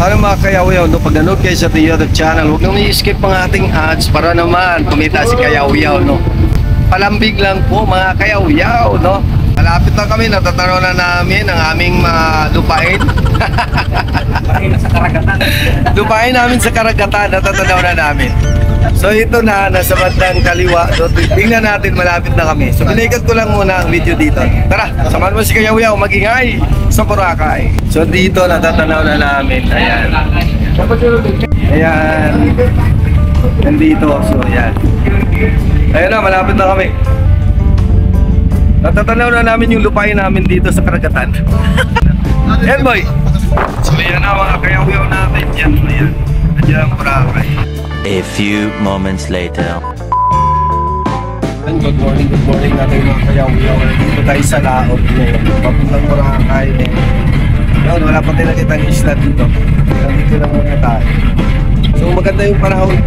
Sana mga kayaw-yaw, no, pag nanood kayo sa ating YouTube channel, huwag nang i-skip ang ating ads para naman kumita si kayaw-yaw, no. Palambig lang po mga kayaw-yaw, no. Malapit na kami, natatanaw na namin ang aming lupain. Lupain sa karagatan. Lupain namin sa karagatan, natatanaw na namin. So ito na, nasa bandang kaliwa. So tingnan natin, malapit na kami. So pinikat ko lang muna ang video dito. Tara, samahan mo si Kayaw-yaw magingay sa Boracay. So dito, natatanaw na namin. Ayan. Ayan. Nandito, so ayan. Ayan na, malapit na kami. Natatanaw na namin yung lupain namin dito sa karagatan. Ayan boy. So ayan na mga Kayaw-yaw natin dyan. Ayan. Ayan ang Boracay. A few moments later. Good morning natin mga Kayaw-yaw. Dito tayo sa laot ngayon. Papuntang Boracay. Yun, wala pa tayo nakita ang isla dito. Dito lang muna tayo. So maganda yung panahon.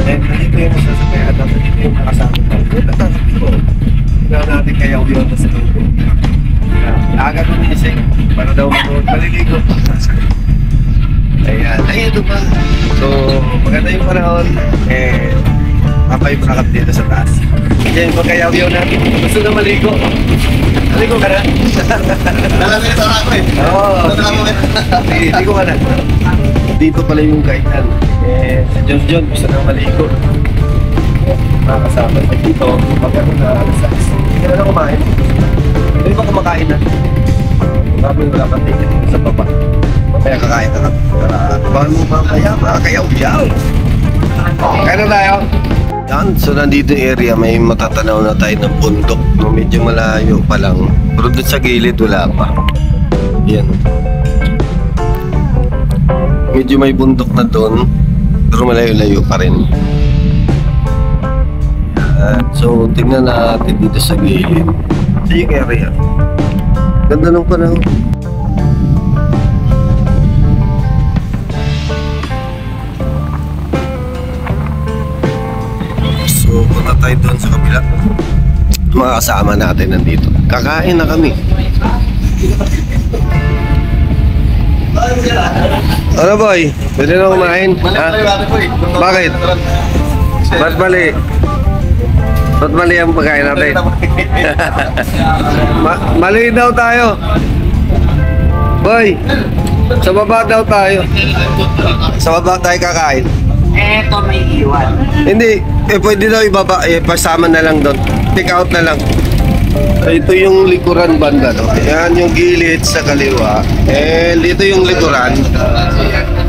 And nandito yung sasakyan. Nandito yung makasakit tayo. Dito tayo. Tingnan natin Kayaw-yaw na sa lupo. Aga gumising para daw maliligo. Ayan, ay ito pa. So, maganda yung panahon. Kapay prakap dito sa taas. Yan, pag Kayaw-yaw natin. Gusto na maligo. Maligo ka na? Nalamig sa ako eh. Oo. Maligo ka na. Dito pala yung kainan. Si John, gusto na maligo. Mga kasama na dito. Magkano na alas 6. Hindi ka na kumain. Hindi ba kumakain na? Sabi wala pa ticket sa baba. Kaya kakain na kami. Bahan mo mga Kayaw-yaw. Kaya na tayo. Yan, so nandito yung area, may matatanaw na tayo ng bundok. No, medyo malayo pa lang. Pero doon sa gilid, wala pa. Yan. Medyo may bundok na doon. Pero malayo-layo pa rin. Yan. So, tingnan natin dito sa gilid. Sa yung area. Ganda ng panahon. So, punta tayo doon sa kabila. Mga kasama natin nandito. Kakain na kami. Ano boy? Pwede na kumain? Ha? Bakit? Ba't mali? Ba't mali ang pagkain natin? Mali daw tayo. Boy, sa baba daw tayo. Sa baba tayo kakain. Eto may iwan. Hindi, pwede daw ibaba, pasama na lang doon. Take out na lang. Ito yung likuran banda, no? Yan yung gilid sa kaliwa. Dito yung likuran.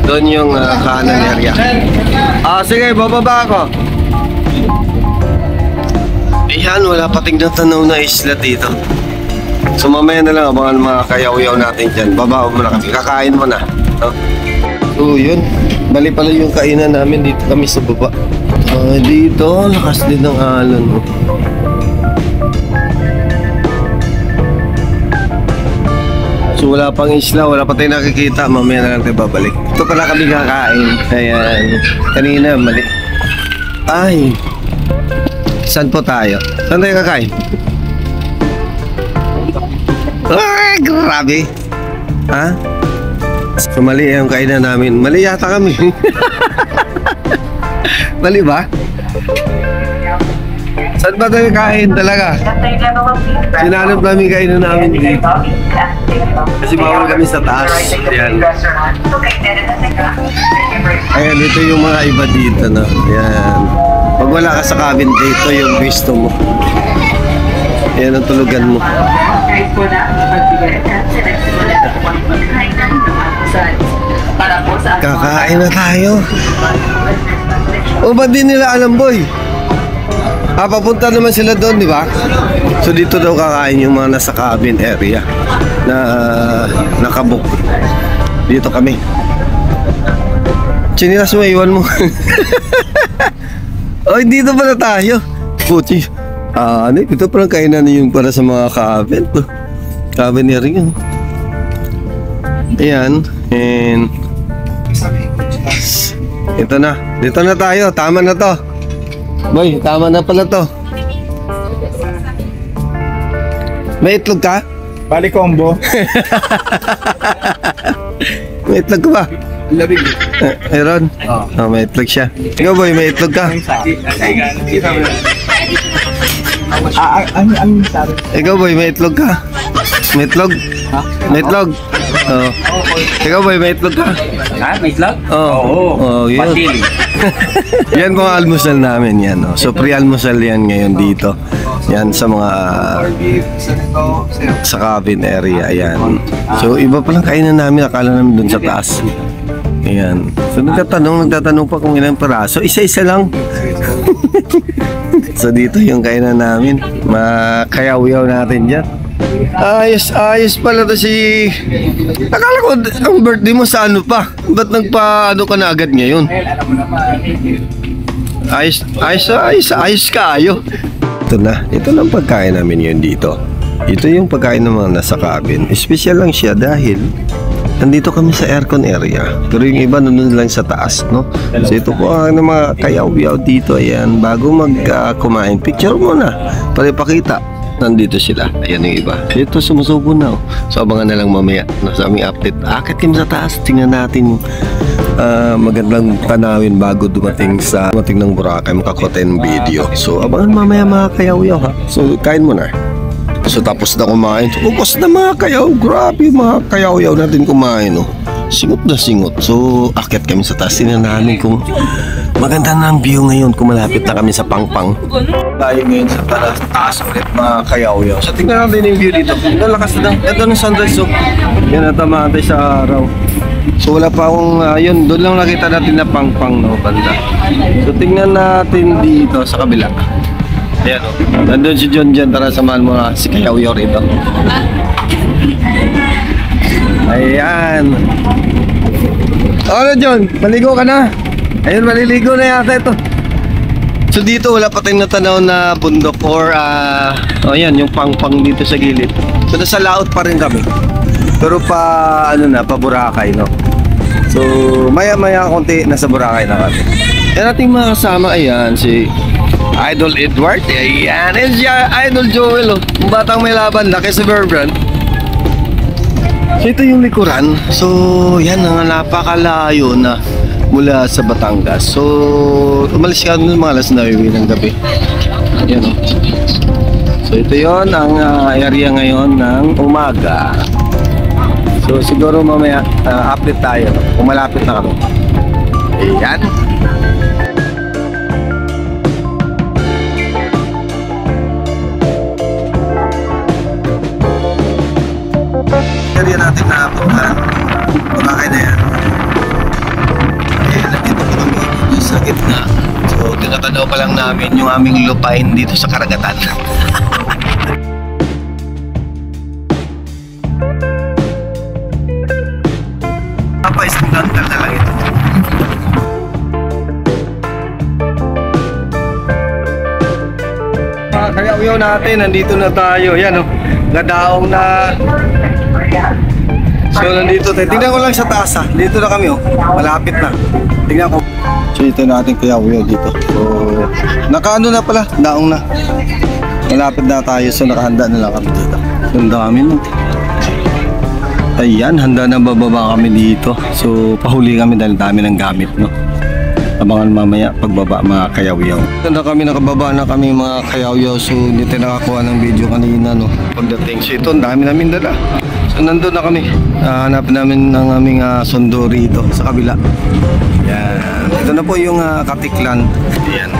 Doon yung kanan area. Sige, bababa ako. Ayan, wala pating natanaw na isla dito. So mamaya na lang, abangan mga Kayaw-yaw natin dyan. Babao mo na kami, kakain mo na, no? So yun, bali pala yung kainan namin. Dito kami sa baba. Dito, lakas din ng alon. So wala pang isla, wala pa tayong nakikita. Mamaya na lang tayo babalik. Ito pala kami kakain. Ayan, kanina mali. Ay, saan po tayo? Saan tayo kakain? Ay, grabe. Ha? So mali yung kainan namin. Mali yata kami. Mali ba? Saan ba tayo kain talaga? Sinanap namin kainan namin dito. Kasi bawal kami sa taas. Ayan. Ayan, ito yung mga iba dito, no? Ayan. Pag wala ka sa cabin, dito yung gusto mo. Ayan ang tulugan mo. Kakain na tayo. O ba't di nila alam, boy? Papunta naman sila doon, di ba? So dito daw kakain yung mga nasa cabin area na nakabook. Dito kami. Chinilas mo, iwan mo. Oy, dito pala tayo. Puti. Ito parang kainan yung para sa mga cabin. Cabin area. Ayan. And ito na. Dito na tayo. Tama na to. Boy, tama na pala to. May itlog ka? Bali combo. May itlog ka ba? Labig. Meron? Oh, may itlog siya. Ikaw boy, may itlog ka? Ang sabi. Ikaw boy, may itlog ka? May itlog? May itlog? Oo. Ikaw boy, may itlog ka? Ha? May itlog? Oo. Yun. Patil. Yan kung almusal namin yan. Oh. So pre-almusal yan ngayon dito. Yan sa mga sa cabin area. Ayan. So iba palang kainan namin. Akala namin dun sa taas. Ayan. So nagtatanong pa kung ilang peraso. Isa-isa lang. So dito yung kainan namin. Makayaw-yaw natin dyan. Ayos pala to si... Akala ko ang birthday mo sa ano pa? Ba't nagpa-ano ka na agad ngayon? Ayos ka ayo. Ito na ang pagkain namin yun dito. Ito yung pagkain ng mga nasa cabin. Special lang siya dahil nandito kami sa aircon area. Pero yung iba nandun lang sa taas, no? So ito po ang mga kayaw-yaw dito. Ayan, bago kumain, picture muna para ipakita. Nandito sila. Ayan yung iba. Ito sumusubo na. Oh. So abangan na lang mamaya sa aming update. Akit kami sa taas. Tingnan natin magandang tanawin bago dumating ng Boracay. Makakoten video. So abangan mamaya mga kayaw-yaw ha. So kain mo na. So tapos na kumain. Ubos na mga kayaw. Grabe mga kayaw-yaw natin kumain. Oh. Singot na singot. So akit kami sa taas. Tingnan namin kung maganda na ang view ngayon kung malapit na kami sa Pangpang. Tayo ngayon sa taas ulit mga kayaw-yaw. So tingnan natin yung view dito. Ang lakas na. Ito ng sunrise. So yan natamaan tayo sa araw. So wala pa akong yun. Doon lang nakita natin na Pangpang no, banda. So tingnan natin dito sa kabila. Ayan o. Nandun si John dyan. Tara samahan mo si kayaw-yaw rito. Ayan. Ano John? Maligo ka na? Ayun, maliligo na yata ito. So dito wala pa tayong natanaw na bundok or ayan, yung Pangpang dito sa gilid. So nasa laot pa rin kami. Pero pa Boracay, no. So maya-maya konti nasa Boracay na kami. Yan ating mga kasama, ayan si Idol Edward, ayan, and si Idol Joel, oh. Yung batang may laban, laki sa Suburban. So ito yung likuran. So yan, napakalayo na mula sa Batangas. So umalis ka ng mga alas 9 ng gabi. Yan o. So ito yon ang area ngayon ng umaga. So siguro mamaya update tayo kung malapit na kami. Ayan. Area natin na puntahan. Boracay na yan. Nandito po kami sa gitna. So tinatanaw pa lang namin yung aming lupain dito sa karagatan. Isang dantal na lang ito. Mga kayaw-yaw natin, nandito na tayo. Yan o, gadaong na. So nandito tayo. Tingnan ko lang sa taas ha. Dito na kami oh. Malapit na. Tingnan ko. So ito na ating kayaw-yaw dito. So nakaano na pala. Daong na. Malapit na tayo. So nakahanda na lang kami dito. Ang dami no. Ayan, handa na bababa kami dito. So pahuli kami dahil dami ng gamit no. Abangan mamaya pagbaba mga kayaw-yaw. Handa kami, nakababa na kami mga kayaw-yaw. So hindi tayo nakakuha ng video kanina no. Pagdating. So ito, ang dami namin dala. So nandun na kami. Hanapin namin ang aming sundo rito sa kabila. Yan. Ito na po yung Katiklan. Yan.